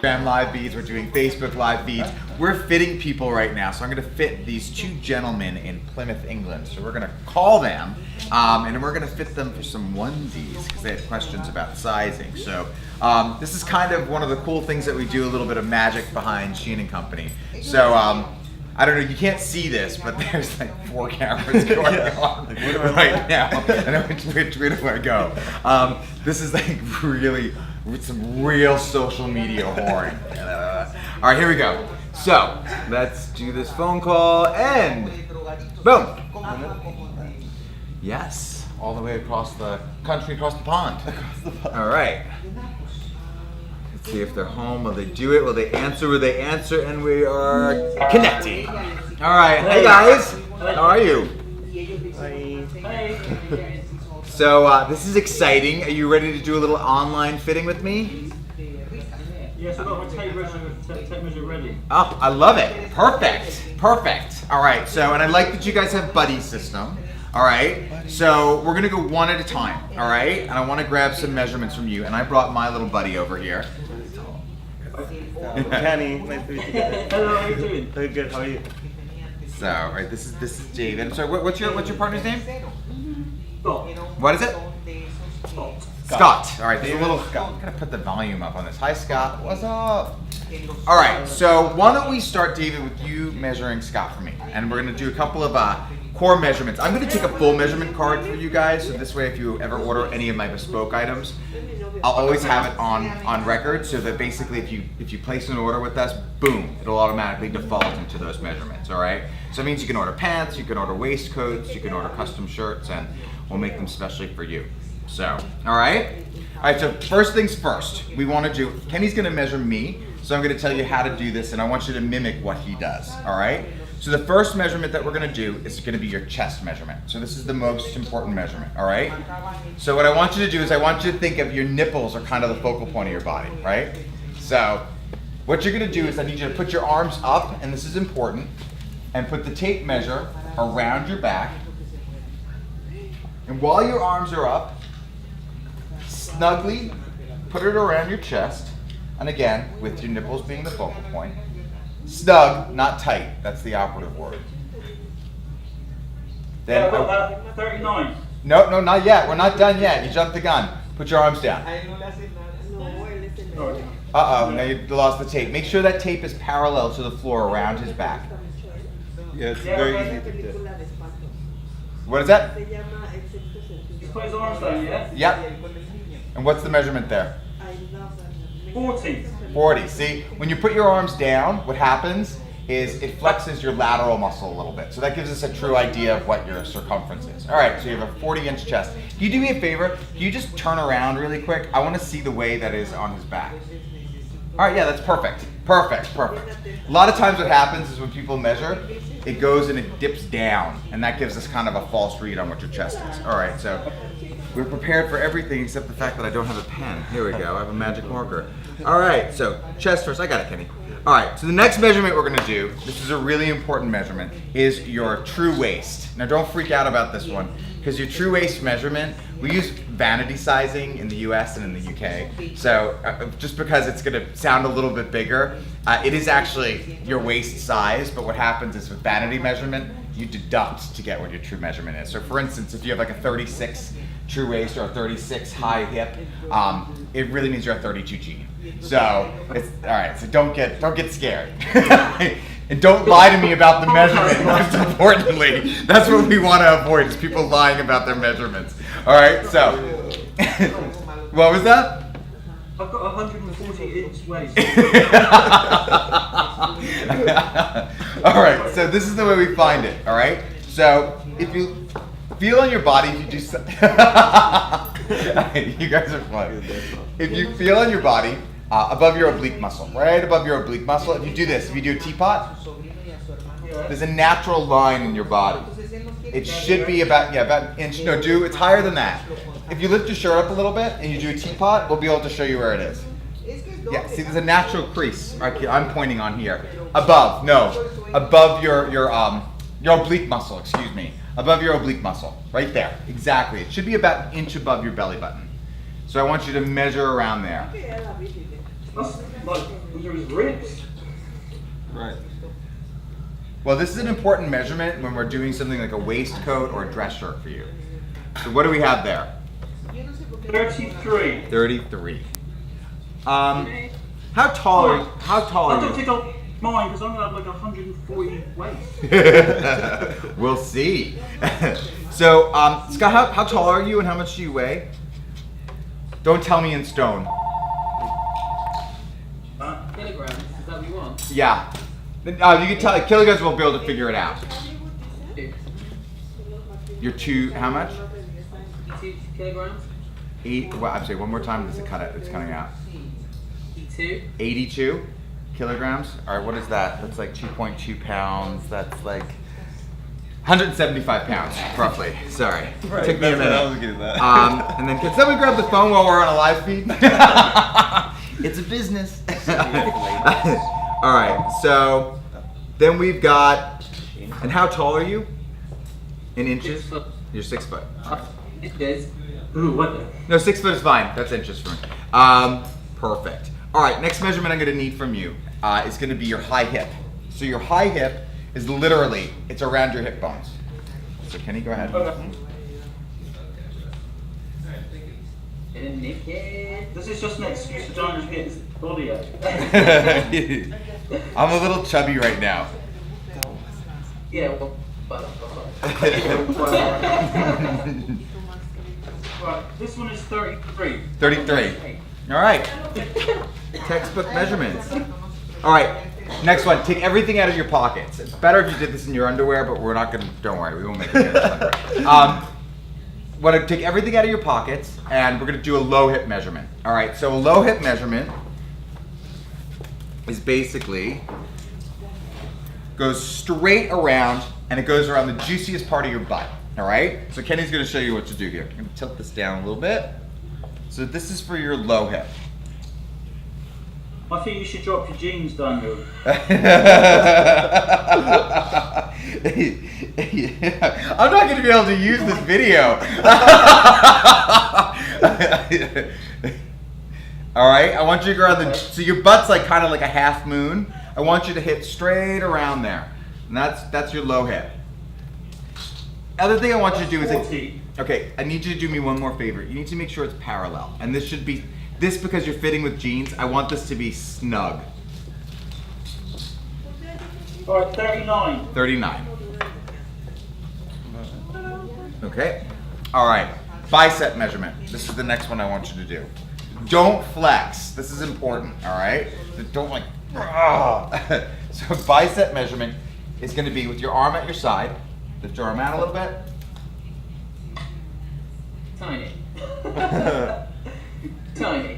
Instagram live feeds, we're doing Facebook live feeds. We're fitting people right now, so I'm gonna fit these two gentlemen in Plymouth, England. So we're gonna call them, and we're gonna fit them for some onesies, because they had questions about sizing. So this is kind of one of the cool things that we do, a little bit of magic behind Sheehan & Company. So I don't know, you can't see this, but there's like 4 cameras going on right now. I know which way do I go. This is like really, with some real social media whoring. All right, here we go. So, let's do this phone call and boom. Yes, all the way across the country, across the pond. All right. Let's see if they're home. Will they do it? Will they answer? Will they answer? And we are connecting. All right. Hey guys, how are you? So this is exciting. Are you ready to do a little online fitting with me? Yes, I've got my tape measure ready. Oh, I love it. Perfect. Perfect. All right. So, and I like that you guys have buddy system. All right. So we're gonna go one at a time. All right. And I want to grab some measurements from you. And I brought my little buddy over here. Kenny, nice to meet you. Hello, how are you doing? Very good. How are you? So, all right. This is David. I'm sorry. What's your partner's name? Scott. What is it? Scott. Scott. All right, there's a little Scott. I'm gonna put the volume up on this. Hi, Scott. What's up? All right. So why don't we start, David, with you measuring Scott for me, and we're gonna do a couple of core measurements. I'm gonna take a full measurement card for you guys, so this way, if you ever order any of my bespoke items, I'll always have it on record, so that basically, if you place an order with us, boom, it'll automatically default into those measurements. All right. So it means you can order pants, you can order waistcoats, you can order custom shirts, and we'll make them specially for you. So, all right? All right, so first things first, we want to do, Kenny's going to measure me, so I'm going to tell you how to do this, and I want you to mimic what he does, all right? So the first measurement that we're going to do is going to be your chest measurement. So this is the most important measurement, all right? So what I want you to do is I want you to think of your nipples are kind of the focal point of your body, right? So what you're going to do is I need you to put your arms up, and this is important, and put the tape measure around your back. And while your arms are up, snugly put it around your chest. And again, with your nipples being the focal point. Snug, not tight. That's the operative word. Then, I've got 39. No, not yet. We're not done yet. You jumped the gun. Put your arms down. Uh-oh, now you lost the tape. Make sure that tape is parallel to the floor around his back. Yeah, it's very easy to do. What is that? He's put his arms down, yeah? Yep. And what's the measurement there? 40. 40. See, when you put your arms down, what happens is it flexes your lateral muscle a little bit. So that gives us a true idea of what your circumference is. All right, so you have a 40-inch chest. Can you do me a favor? Can you just turn around really quick? I want to see the way that is on his back. All right, yeah, that's perfect. Perfect. A lot of times what happens is when people measure, it goes and it dips down, and that gives us kind of a false read on what your chest is. All right, so we're prepared for everything except the fact that I don't have a pen. Here we go, I have a magic marker. All right, so chest first. I got it, Kenny. All right, so the next measurement we're gonna do, this is a really important measurement, is your true waist. Now don't freak out about this one, because your true waist measurement, we use vanity sizing in the US and in the UK. So just because it's gonna sound a little bit bigger, it is actually your waist size, but what happens is with vanity measurement, you deduct to get what your true measurement is. So for instance, if you have like a 36 true waist or a 36 high hip, it really means you're a 32G. So it's all right. So don't get scared, and don't lie to me about the measurement. Most importantly, that's what we want to avoid: is people lying about their measurements. All right. So, what was that? I've got 140-inch waist. All right. So this is the way we find it. All right. So if you feel on your body, if you do. You guys are fun. If you feel on your body. Above your oblique muscle, right above your oblique muscle. If you do this, if you do a teapot, there's a natural line in your body. It should be about an inch. No, it's higher than that. If you lift your shirt up a little bit and you do a teapot, we'll be able to show you where it is. Yeah, see, there's a natural crease. Right, I'm pointing on here. Above your oblique muscle. Excuse me. Above your oblique muscle, right there. Exactly. It should be about an inch above your belly button. So I want you to measure around there. That's like under his ribs. Right. Well, this is an important measurement when we're doing something like a waistcoat or a dress shirt for you. So what do we have there? 33. 33. How tall are you? I don't think I'll mind because I'm gonna have like 140 weight. We'll see. So, Scott, how tall are you and how much do you weigh? Don't tell me in stone. Kilograms, is that what you want? Yeah. You can tell. Kilograms won't be able to figure it out. You're how much? 2 kilograms? 8. Well, I'm sorry. One more time. Does it cut it? It's cutting out. 2. 82 kilograms. All right. What is that? That's like 2.2 pounds. That's like 175 pounds, roughly. Sorry. Right, Took me a that's what minute. I was getting at. And then can someone grab the phone while we're on a live feed? It's a business. All right. So then we've got. And how tall are you? In inches? 6 foot. You're 6 foot. It is. Ooh, what the? No, 6 foot is fine. That's inches for me. Perfect. All right, next measurement I'm going to need from you is going to be your high hip. So your high hip is literally, it's around your hip bones. So Kenny, go ahead. This is just an excuse for John to get his body out. I'm a little chubby right now. Yeah, well, Right, this one is 33. 33. All right. Textbook measurements. All right. Next one. Take everything out of your pockets. It's better if you did this in your underwear, but we're not gonna. Don't worry, we won't make it. Want to take everything out of your pockets, and we're gonna do a low hip measurement. All right. So a low hip measurement is basically goes straight around, and it goes around the juiciest part of your butt. All right. So Kenny's gonna show you what to do here. I'm gonna tilt this down a little bit. So this is for your low hip. I think you should drop your jeans down, Lou. I'm not going to be able to use this video. All right, I want you to go around so your butt's like kind of like a half moon. I want you to hit straight around there, and that's your low hip. Other thing I want you to do is, okay, I need you to do me one more favor. You need to make sure it's parallel, and this should be. This, because you're fitting with jeans, I want this to be snug. All right, 39. 39. Okay. All right. Bicep measurement. This is the next one I want you to do. Don't flex. This is important. All right. Don't like. So bicep measurement is going to be with your arm at your side. Lift your arm out a little bit. Tiny. Tiny.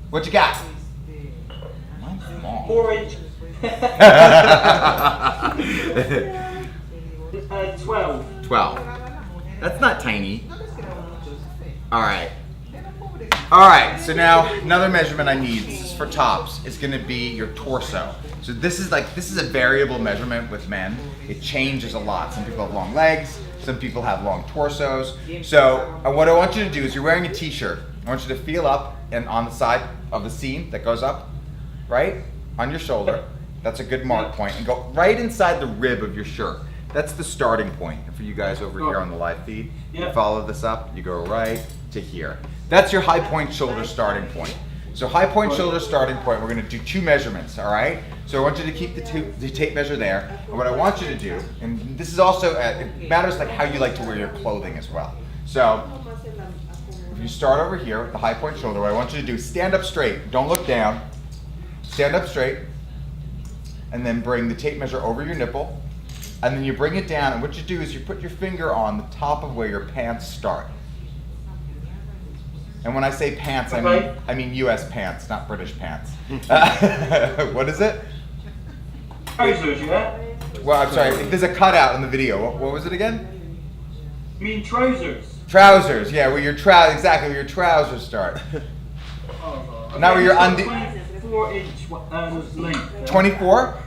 What you got? Mine's small. 4 inch. 12. 12. That's not tiny. All right. All right, so now another measurement I need, this is for tops, is gonna be your torso. So this is a variable measurement with men. It changes a lot. Some people have long legs, some people have long torsos. So what I want you to do is you're wearing a t-shirt. I want you to feel up and on the side of the seam that goes up, right? On your shoulder. That's a good mark point. And go right inside the rib of your shirt. That's the starting point. And for you guys over here on the live feed, you follow this up, you go right to here. That's your high point shoulder starting point. So high point shoulder starting point, we're gonna do 2 measurements, all right? So I want you to keep the tape measure there. And what I want you to do, and this is also, it matters like how you like to wear your clothing as well. So if you start over here with the high point shoulder, what I want you to do is stand up straight, don't look down. Stand up straight, and then bring the tape measure over your nipple, and then you bring it down, and what you do is you put your finger on the top of where your pants start. And when I say pants, I mean US pants, not British pants. What is it? Trousers, yeah? Well, I'm sorry, there's a cutout in the video. What was it again? You mean trousers? Trousers, yeah, where your exactly where your trousers start. Not where your 24 inch length. 24?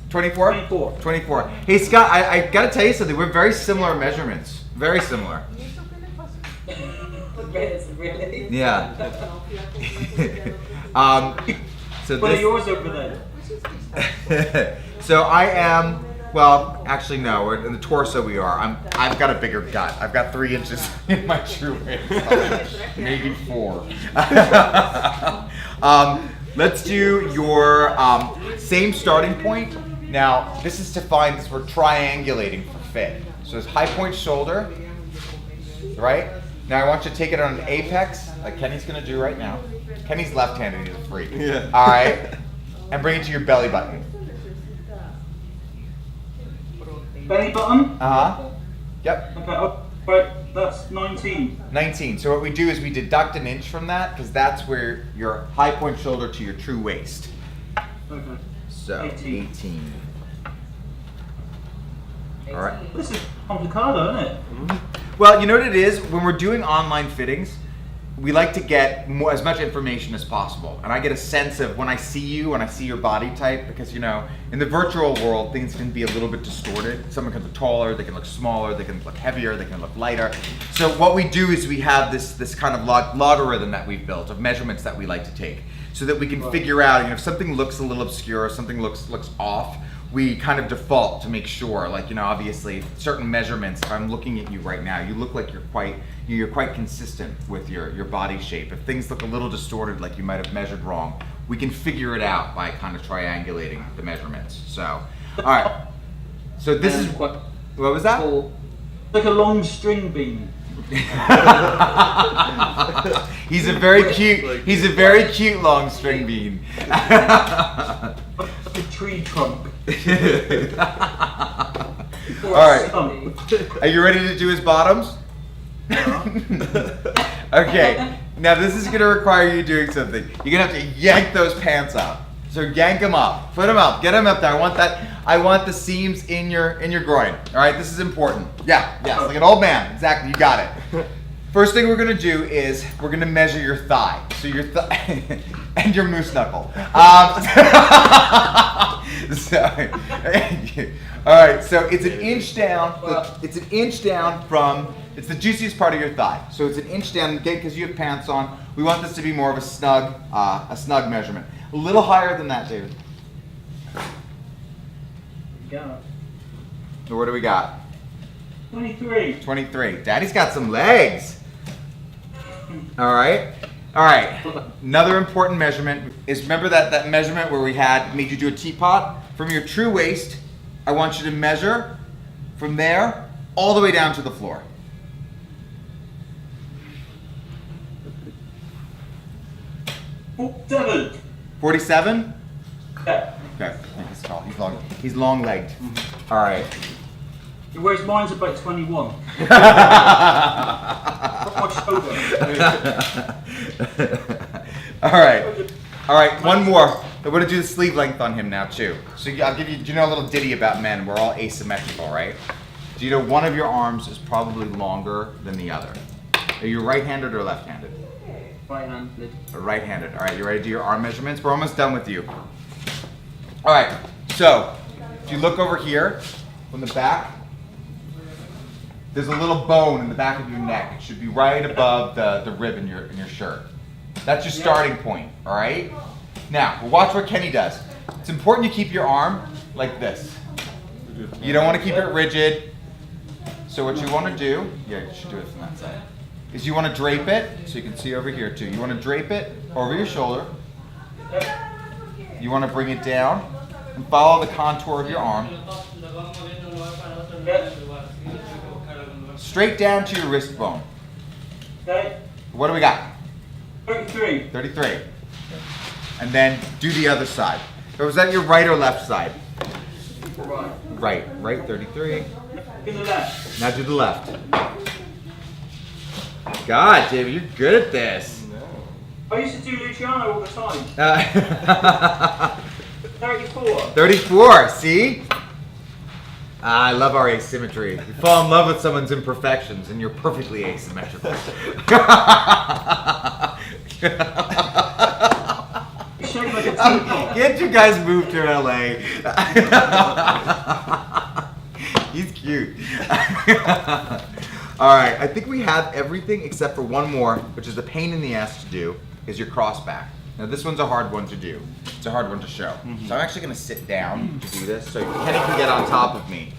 24? 24. 24. Hey Scott, I gotta tell you something. We're very similar measurements. Very similar. Really? Yeah. So What are this. yours over there? So I am. Well, actually, no. We're in the torso. We are. I've got a bigger gut. I've got 3 inches in my true waist. Maybe 4. Let's do your same starting point. Now, this is to find this. We're triangulating for fit. So it's high point shoulder, right? Now I want you to take it on an apex, like Kenny's gonna do right now. Kenny's left-handed. He's a freak. Yeah. All right. And bring it to your belly button. Belly button? Uh-huh. Yep. Okay, oh, right, that's 19. 19. So what we do is we deduct an inch from that because that's where your high point shoulder to your true waist. Okay. So 18. 18. All right. This is complicado, isn't it? Well, you know what it is? When we're doing online fittings, we like to get as much information as possible. And I get a sense of when I see you, when I see your body type, because, you know, in the virtual world, things can be a little bit distorted. Someone can look taller, they can look smaller, they can look heavier, they can look lighter. So what we do is we have this kind of logarithm that we've built of measurements that we like to take so that we can figure out, you know, if something looks a little obscure, something looks off, we kind of default to make sure, like, you know, obviously certain measurements, if I'm looking at you right now, you look like you're quite consistent with your body shape. If things look a little distorted, like you might have measured wrong, we can figure it out by kind of triangulating the measurements. So, all right. So this is, what was that? Like a long string bean. He's a very cute long string bean. Like a tree trunk. All right. Are you ready to do his bottoms? Okay. Now this is going to require you doing something. You're going to have to yank those pants up. So yank them up. Put them up. Get them up there. I want the seams in your groin. All right. This is important. Yeah. Yes. Like an old man. Exactly. You got it. First thing we're going to do is we're going to measure your thigh. So your thigh and your moose knuckle. Sorry. All right. So it's an inch down. It's an inch down from. It's the juiciest part of your thigh. So it's an inch down, again, because you have pants on. We want this to be more of a snug measurement. A little higher than that, David. Yeah. So what do we got? 23. 23. Daddy's got some legs. All right. All right. Another important measurement is, remember that measurement where we made you do a teapot? From your true waist, I want you to measure from there all the way down to the floor. 7. 47? Yeah. Okay. He's tall. He's long-legged. All right. Whereas mine's about 21. From my shoulder. All right. One more. I'm going to do the sleeve length on him now too. So I'll give you. Do you know a little ditty about men? We're all asymmetrical, right? Do you know one of your arms is probably longer than the other? Are you right-handed or left-handed? Right-handed. Right-handed. All right. You ready to do your arm measurements? We're almost done with you. All right. So if you look over here from the back, there's a little bone in the back of your neck. It should be right above the rib in your shirt. That's your starting point, all right? Now, watch what Kenny does. It's important you keep your arm like this. You don't want to keep it rigid. So what you want to do, yeah, you should do it from that side, is you want to drape it, so you can see over here too. You want to drape it over your shoulder. You want to bring it down and follow the contour of your arm. Straight down to your wrist bone. Okay. What do we got? 33. 33. And then do the other side. Or was that your right or left side? Right. Right, 33. In the left. Now do the left. God, David, you're good at this. I used to do Luciano all the time. 34. 34, see? I love our asymmetry. You fall in love with someone's imperfections and you're perfectly asymmetrical. Shaped like a teapot. Can't you guys move to LA? He's cute. All right, I think we have everything except for one more, which is a pain in the ass to do, is your cross back. Now this one's a hard one to do. It's a hard one to show. So I'm actually gonna sit down to do this so Kenny can get on top of me.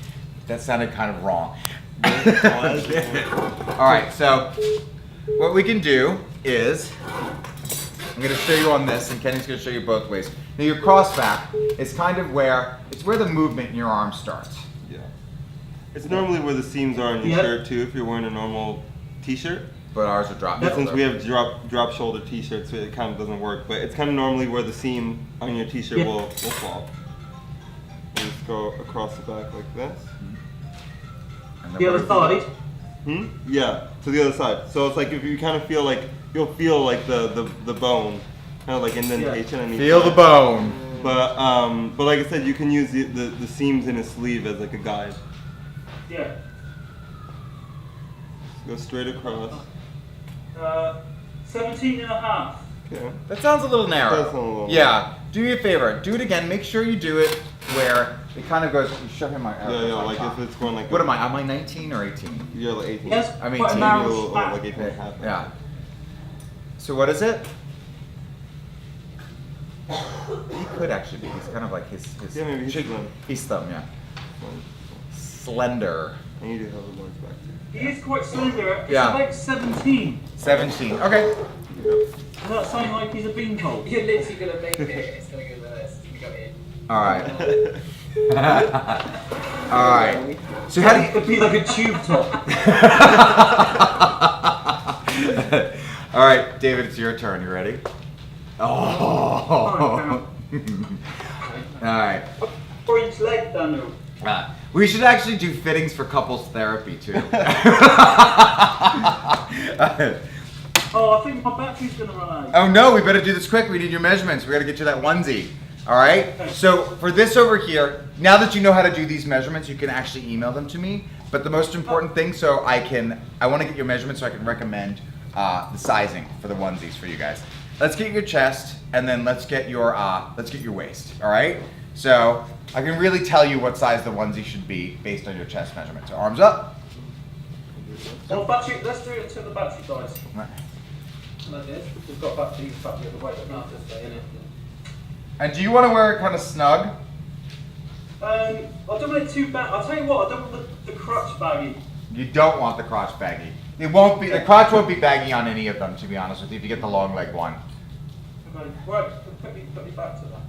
That sounded kind of wrong. All right, so what we can do is, I'm gonna show you on this and Kenny's gonna show you both ways. Now your cross back is kind of where the movement in your arm starts. Yeah. It's normally where the seams are in your shirt too if you're wearing a normal t-shirt. But ours are drop But shoulder. since we have drop shoulder t-shirts, it kind of doesn't work. But it's kind of normally where the seam on your t-shirt will fall. And just go across the back like this. And then The what other if we- side. Yeah, to the other side. So it's like if you kind of feel like you'll feel like the bone, kind of like indentation. And Feel the bone. But like I said, you can use the seams in a sleeve as like a guide. Yeah. Go straight across. 17 and a half. Okay. That sounds a little narrow. That's a little- Yeah. Do me a favor. Do it again. Make sure you do it where it kind of goes. You shove him my. Yeah, like if it's going like. What am I? Am I 19 or 18? You're like 18. Yes, I mean, quite a to narrow You're span. like 18 and a half. Yeah. So what is it? He could actually be. He's kind of like his. Yeah, maybe he's cheek- slim. He's thumb, yeah. Slender. And you do have a large back too. He is quite slender. It's Yeah. about 17. 17. Okay. Does that sound like he's a beanpole? You're literally gonna make it. It's gonna go reverse. It's gonna go in. All right. All right. So how do you? It'd be like a tube top. All right, David, it's your turn. You ready? Oh. All right. 4-inch leg, Daniel. We should actually do fittings for couples therapy too. Oh, I think my battery's gonna run out. Oh no, we better do this quick. We need your measurements. We gotta get you that onesie. All right. So for this over here, now that you know how to do these measurements, you can actually email them to me. But the most important thing, so I want to get your measurements so I can recommend the sizing for the onesies for you guys. Let's get your chest, and then let's get your waist. All right. So I can really tell you what size the onesie should be based on your chest measurement. So arms up. Well, battery, let's do it until the battery dies. Like this. We've got battery the other way. Not this way, innit? And do you want to wear it kind of snug? I don't want it too bad. I'll tell you what, I don't want the crotch baggy. You don't want the crotch baggy. It won't be. The crotch won't be baggy on any of them, to be honest with you. If you get the long leg one. Okay, right, put me back to that.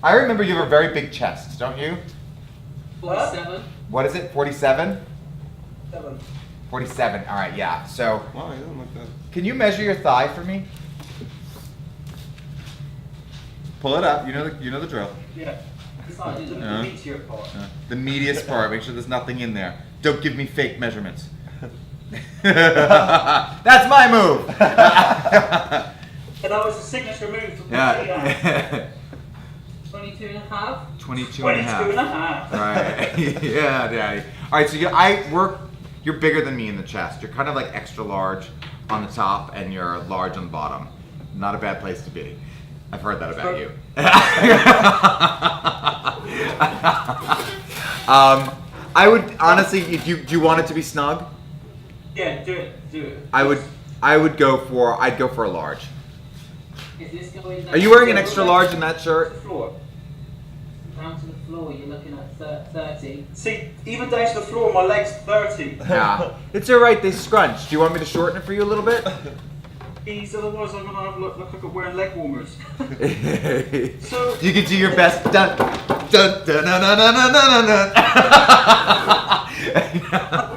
I remember you have a very big chest, don't you? 47. What is it? 47? 7. 47. All right. Yeah. So Wow, you don't look that. can you measure your thigh for me? Pull it up. You know the drill. Yeah. It's not the Yeah. meteor part. The meatiest part. Make sure there's nothing in there. Don't give me fake measurements. That's my move. And that was a signature move for Yeah. 22 and a half. 22 and a half. 22 and a half. Right. Yeah, daddy. All right, so you're bigger than me in the chest. You're kind of like extra large on the top and you're large on the bottom. Not a bad place to be. I've heard that about you. I would honestly, if do you want it to be snug? Yeah, do it. I'd go for a large. Is this going down Are you wearing an to the extra floor? large in that shirt? Floor. Down to the floor, you're looking at 30. See, even down to the floor, my leg's 30. Yeah. It's all right. They scrunch. Do you want me to shorten it for you a little bit? Otherwise I'm gonna have look like I'm wearing leg warmers. So You can do your best. Dun, dun, dun, dun, dun, dun, dun, dun, dun.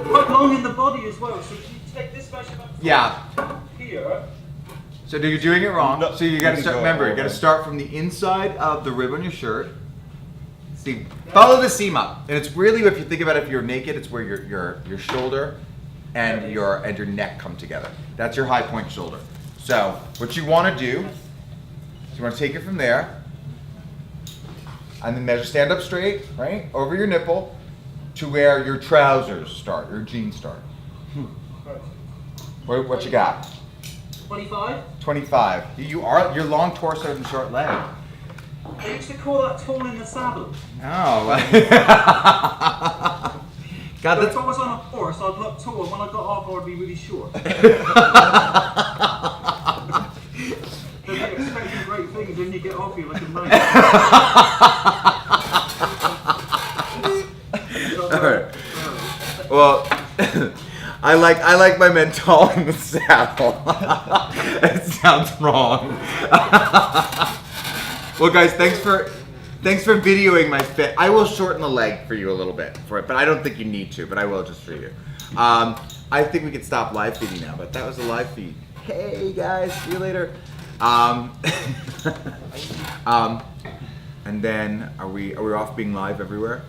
quite long in the body as well. So if you take this measurement from Yeah. here. So you're doing it wrong. No, So you you gotta can start. go Remember, you over. gotta start from the inside of the rib on your shirt. See, follow the seam up, and it's really, if you think about it, if you're naked, it's where your shoulder and your neck come together. That's your high point shoulder. So what you want to do is you want to take it from there, and then measure, stand up straight, right over your nipple, to where your trousers start, your jeans start. What you got? 25? 25. You're long torso and short leg. I used to call that tall in the saddle. Oh. God, So that's if I was on a horse, I'd look tall, and when I got off, I would be really short. Then you expect great things, then you get off, you're like a knight. Alright. Well, I like my men tall in the saddle. That sounds wrong. Well, guys, thanks for videoing my fit. I will shorten the leg for you a little bit for it, but I don't think you need to. But I will just for you. I think we can stop live feeding now. But that was a live feed. Hey guys, see you later. And then are we off being live everywhere?